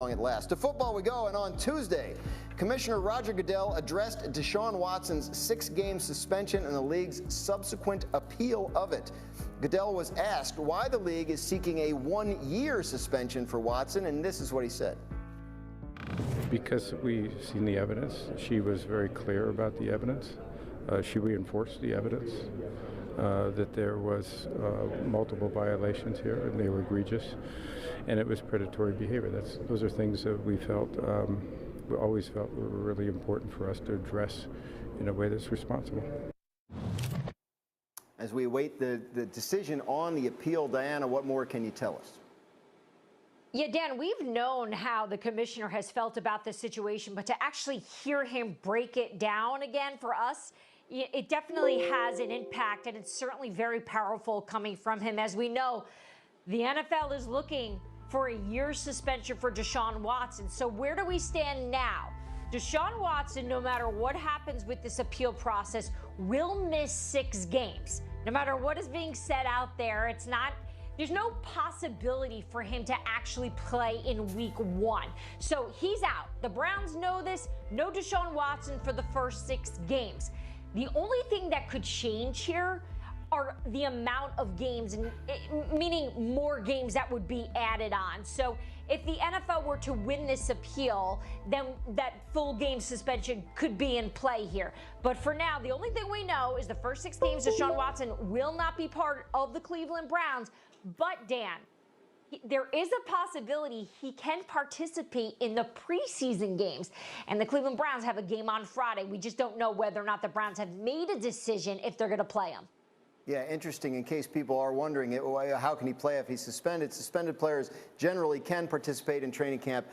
Long it lasts. To football we go, and on Tuesday, Commissioner Roger Goodell addressed Deshaun Watson's 6-game suspension and the league's subsequent appeal of it. Goodell was asked why the league is seeking a 1-year suspension for Watson, and this is what he said. Because we've seen the evidence. She was very clear about the evidence. She reinforced the evidence that there was multiple violations here, and they were egregious, and it was predatory behavior. Those are things that we felt, we always felt were really important for us to address in a way that's responsible. As we await the decision on the appeal, Diana, what more can you tell us? Yeah, Dan, we've known how the commissioner has felt about this situation, but to actually hear him break it down again for us, it definitely has an impact, and it's certainly very powerful coming from him. As we know, the NFL is looking for a year's suspension for Deshaun Watson. So where do we stand now? Deshaun Watson, no matter what happens with this appeal process, will miss 6 games. No matter what is being said out there, there's no possibility for him to actually play in week 1. So he's out. The Browns know this. No Deshaun Watson for the first 6 games. The only thing that could change here are the amount of games, meaning more games that would be added on. So if the NFL were to win this appeal, then that full game suspension could be in play here. But for now, the only thing we know is the first 6 games, Deshaun Watson will not be part of the Cleveland Browns. But Dan, there is a possibility he can participate in the preseason games. And the Cleveland Browns have a game on Friday. We just don't know whether or not the Browns have made a decision if they're going to play him. Yeah, interesting. In case people are wondering, how can he play if he's suspended? Suspended players generally can participate in training camp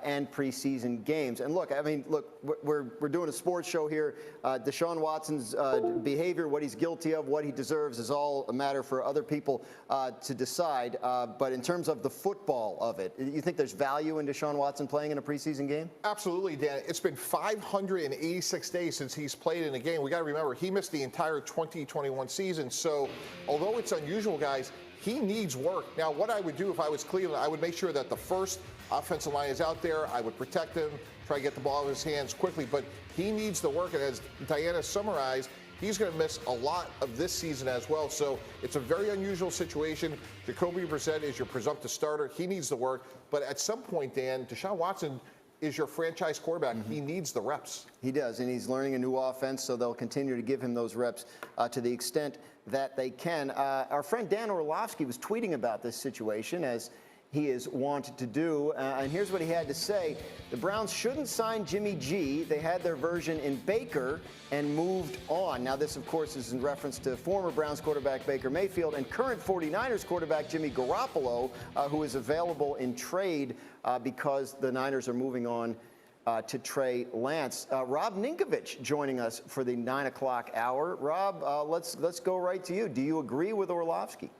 and preseason games. And look, I mean, look, we're doing a sports show here. Deshaun Watson's behavior, what he's guilty of, what he deserves is all a matter for other people to decide. But in terms of the football of it, you think there's value in Deshaun Watson playing in a preseason game? Absolutely, Dan. It's been 586 days since he's played in a game. We got to remember, he missed the entire 2021 season. So although it's unusual, guys, he needs work. Now, what I would do if I was Cleveland, I would make sure that the first offensive line is out there. I would protect him, try to get the ball in his hands quickly. But he needs the work. And as Diana summarized, he's going to miss a lot of this season as well. So it's a very unusual situation. Jacoby Brissett is your presumptive starter. He needs the work. But at some point, Dan, Deshaun Watson is your franchise quarterback. He needs the reps. He does, and he's learning a new offense, so they'll continue to give him those reps to the extent that they can. Our friend Dan Orlovsky was tweeting about this situation, as he is wont to do, and here's what he had to say. The Browns shouldn't sign Jimmy G. They had their version in Baker and moved on. Now, this, of course, is in reference to former Browns quarterback Baker Mayfield and current 49ers quarterback Jimmy Garoppolo, who is available in trade because the Niners are moving on to Trey Lance. Rob Ninkovich joining us for the 9 o'clock hour. Rob, let's go right to you. Do you agree with Orlovsky?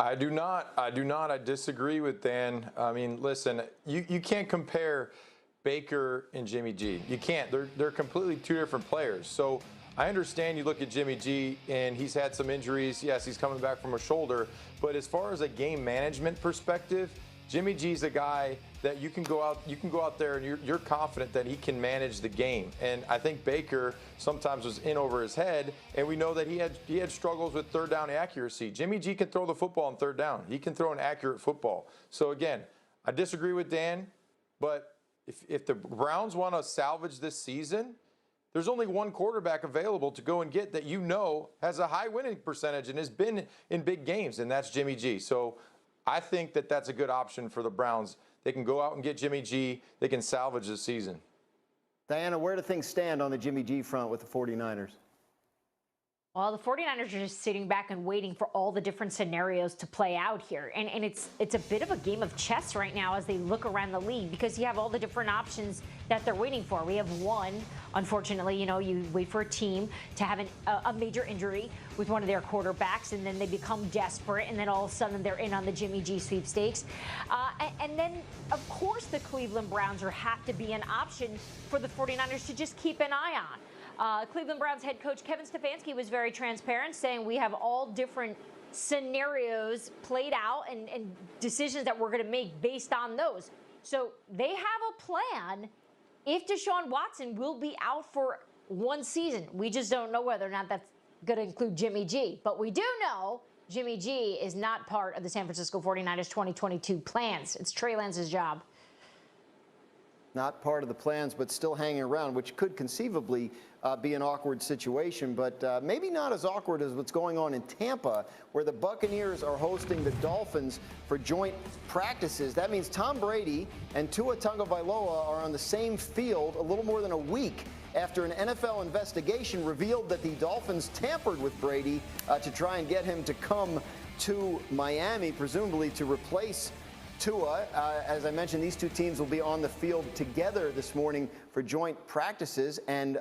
I do not. I disagree with Dan. I mean, listen, you can't compare Baker and Jimmy G. You can't. They're completely 2 different players. So I understand you look at Jimmy G and he's had some injuries. Yes, he's coming back from a shoulder. But as far as a game management perspective, Jimmy G's a guy that you can go out there and you're confident that he can manage the game. And I think Baker sometimes was in over his head, and we know that he had struggles with third down accuracy. Jimmy G can throw the football on third down. He can throw an accurate football. So again, I disagree with Dan, but if the Browns want to salvage this season, there's only one quarterback available to go and get that has a high winning percentage and has been in big games, and that's Jimmy G. So I think that that's a good option for the Browns. They can go out and get Jimmy G. They can salvage the season. Diana, where do things stand on the Jimmy G front with the 49ers? Well, the 49ers are just sitting back and waiting for all the different scenarios to play out here. And it's a bit of a game of chess right now as they look around the league, because you have all the different options that they're waiting for. We have one, unfortunately, you wait for a team to have a major injury with one of their quarterbacks, and then they become desperate, and then all of a sudden they're in on the Jimmy G sweepstakes. And then, of course, the Cleveland Browns have to be an option for the 49ers to just keep an eye on. Cleveland Browns head coach Kevin Stefanski was very transparent, saying we have all different scenarios played out and decisions that we're going to make based on those. So they have a plan if Deshaun Watson will be out for one season. We just don't know whether or not that's going to include Jimmy G. But we do know Jimmy G is not part of the San Francisco 49ers 2022 plans. It's Trey Lance's job. Not part of the plans, but still hanging around, which could conceivably be an awkward situation, but maybe not as awkward as what's going on in Tampa, where the Buccaneers are hosting the Dolphins for joint practices. That means Tom Brady and Tua Tagovailoa are on the same field a little more than a week after an NFL investigation revealed that the Dolphins tampered with Brady to try and get him to come to Miami, presumably to replace Tua. As I mentioned, these two teams will be on the field together this morning for joint practices, and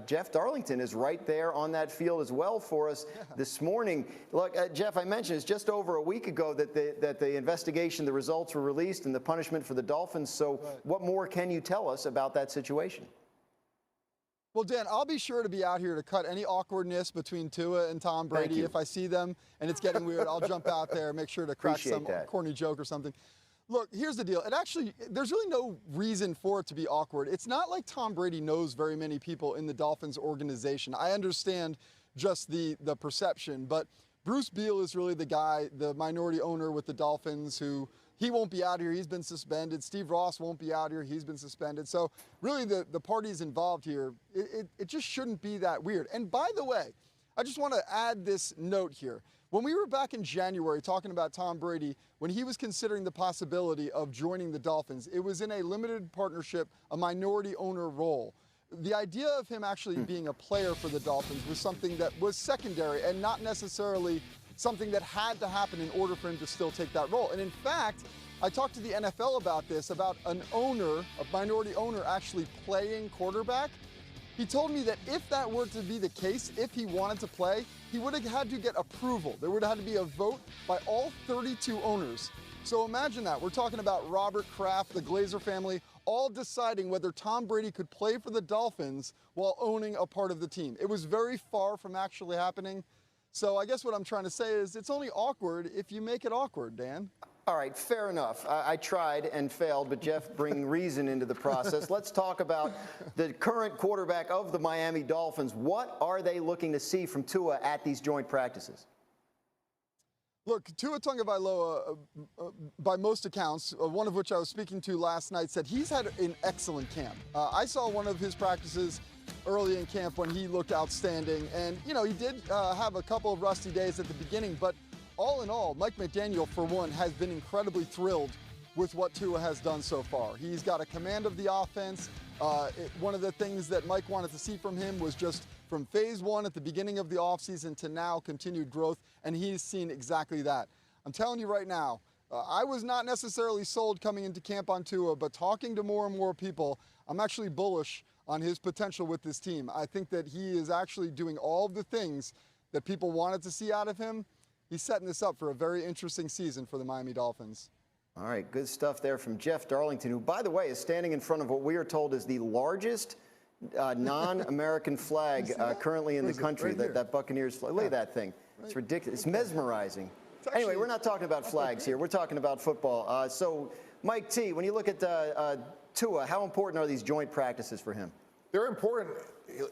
Jeff Darlington is right there on that field as well for us this morning. Look, Jeff, I mentioned it's just over a week ago that the investigation, the results were released and the punishment for the Dolphins. So what more can you tell us about that situation? Well, Dan, I'll be sure to be out here to cut any awkwardness between Tua and Tom Brady. If I see them and it's getting weird, I'll jump out there, make sure to crack some corny joke or something. Look, here's the deal. There's really no reason for it to be awkward. It's not like Tom Brady knows very many people in the Dolphins organization. I understand just the perception, but Bruce Beal is really the guy, the minority owner with the Dolphins, who he won't be out here. He's been suspended. Steve Ross won't be out here. He's been suspended. So really the parties involved here, it just shouldn't be that weird. And by the way, I just want to add this note here. When we were back in January talking about Tom Brady, when he was considering the possibility of joining the Dolphins, it was in a limited partnership, a minority owner role. The idea of him actually being a player for the Dolphins was something that was secondary and not necessarily something that had to happen in order for him to still take that role. And in fact, I talked to the NFL about this, about an owner, a minority owner actually playing quarterback. He told me that if that were to be the case, if he wanted to play, he would have had to get approval. There would have had to be a vote by all 32 owners. So imagine that. We're talking about Robert Kraft, the Glazer family, all deciding whether Tom Brady could play for the Dolphins while owning a part of the team. It was very far from actually happening. So I guess what I'm trying to say is it's only awkward if you make it awkward, Dan. All right, fair enough. I tried and failed, but Jeff bringing reason into the process. Let's talk about the current quarterback of the Miami Dolphins. What are they looking to see from Tua at these joint practices? Look, Tua Tagovailoa, by most accounts, one of which I was speaking to last night, said he's had an excellent camp. I saw one of his practices early in camp when he looked outstanding. And, you know, he did have a couple of rusty days at the beginning, but all in all, Mike McDaniel, for one, has been incredibly thrilled with what Tua has done so far. He's got a command of the offense. One of the things that Mike wanted to see from him was just from phase one at the beginning of the offseason to now continued growth, and he's seen exactly that. I'm telling you right now, I was not necessarily sold coming into camp on Tua, but talking to more and more people, I'm actually bullish on his potential with this team. I think that he is actually doing all of the things that people wanted to see out of him. He's setting this up for a very interesting season for the Miami Dolphins. All right, good stuff there from Jeff Darlington, who, by the way, is standing in front of what we are told is the largest non-American flag currently in the country, that Buccaneers flag. Look at that thing. It's ridiculous. It's mesmerizing. Anyway, we're not talking about flags here. We're talking about football. So, Mike T., when you look at Tua, how important are these joint practices for him? They're important.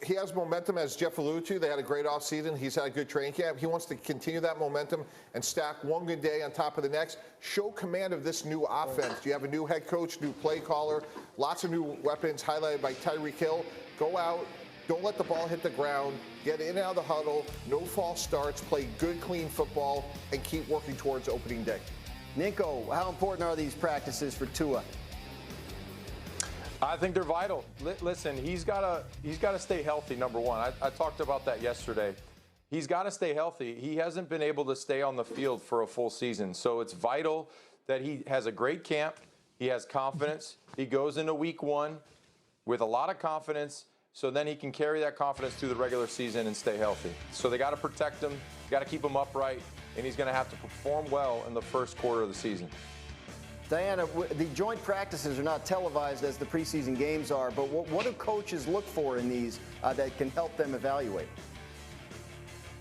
He has momentum, as Jeff alluded to. They had a great offseason. He's had a good training camp. He wants to continue that momentum and stack one good day on top of the next. Show command of this new offense. You have a new head coach, new play caller, lots of new weapons highlighted by Tyreek Hill. Go out. Don't let the ball hit the ground. Get in and out of the huddle. No false starts. Play good, clean football, and keep working towards opening day. Nico, how important are these practices for Tua? I think they're vital. Listen, he's got to stay healthy, number one. I talked about that yesterday. He's got to stay healthy. He hasn't been able to stay on the field for a full season. So it's vital that he has a great camp. He has confidence. He goes into week one with a lot of confidence, so then he can carry that confidence through the regular season and stay healthy. So they got to protect him. Got to keep him upright, and he's going to have to perform well in the first quarter of the season. Diana, the joint practices are not televised as the preseason games are, but what do coaches look for in these that can help them evaluate?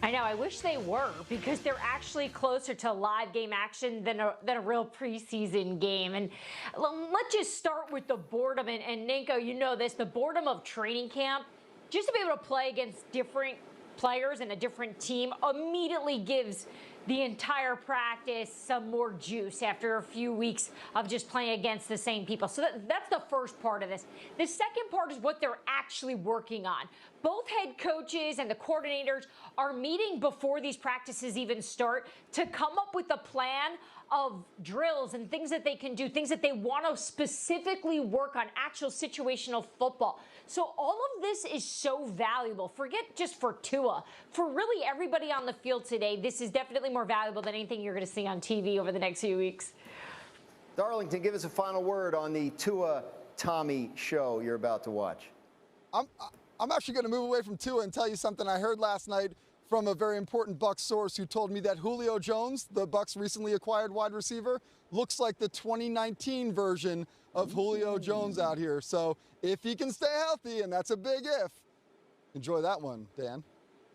I know. I wish they were, because they're actually closer to live game action than a real preseason game. And let's just start with the boredom. And Ninko, you know this, the boredom of training camp. Just to be able to play against different players and a different team immediately gives the entire practice some more juice after a few weeks of just playing against the same people. So that's the first part of this. The second part is what they're actually working on. Both head coaches and the coordinators are meeting before these practices even start to come up with a plan of drills and things that they can do, things that they want to specifically work on, actual situational football. So all of this is so valuable. Forget just for Tua. For really everybody on the field today, this is definitely more valuable than anything you're going to see on TV over the next few weeks. Darlington, give us a final word on the Tua-Tommy show you're about to watch. I'm actually going to move away from Tua and tell you something I heard last night from a very important Bucs source who told me that Julio Jones, the Bucs recently acquired wide receiver, looks like the 2019 version of Julio Jones out here. So if he can stay healthy, and that's a big if, enjoy that one, Dan.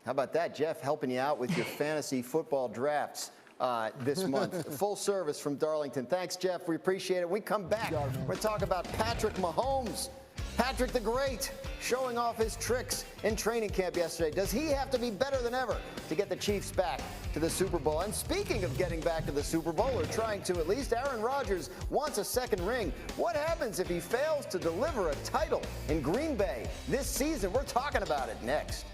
How about that, Jeff, helping you out with your fantasy football drafts this month. Full service from Darlington. Thanks, Jeff. We appreciate it. When we come back, we're going to talk about Patrick Mahomes. Patrick the Great showing off his tricks in training camp yesterday. Does he have to be better than ever to get the Chiefs back to the Super Bowl? And speaking of getting back to the Super Bowl, or trying to at least, Aaron Rodgers wants a second ring. What happens if he fails to deliver a title in Green Bay this season? We're talking about it next.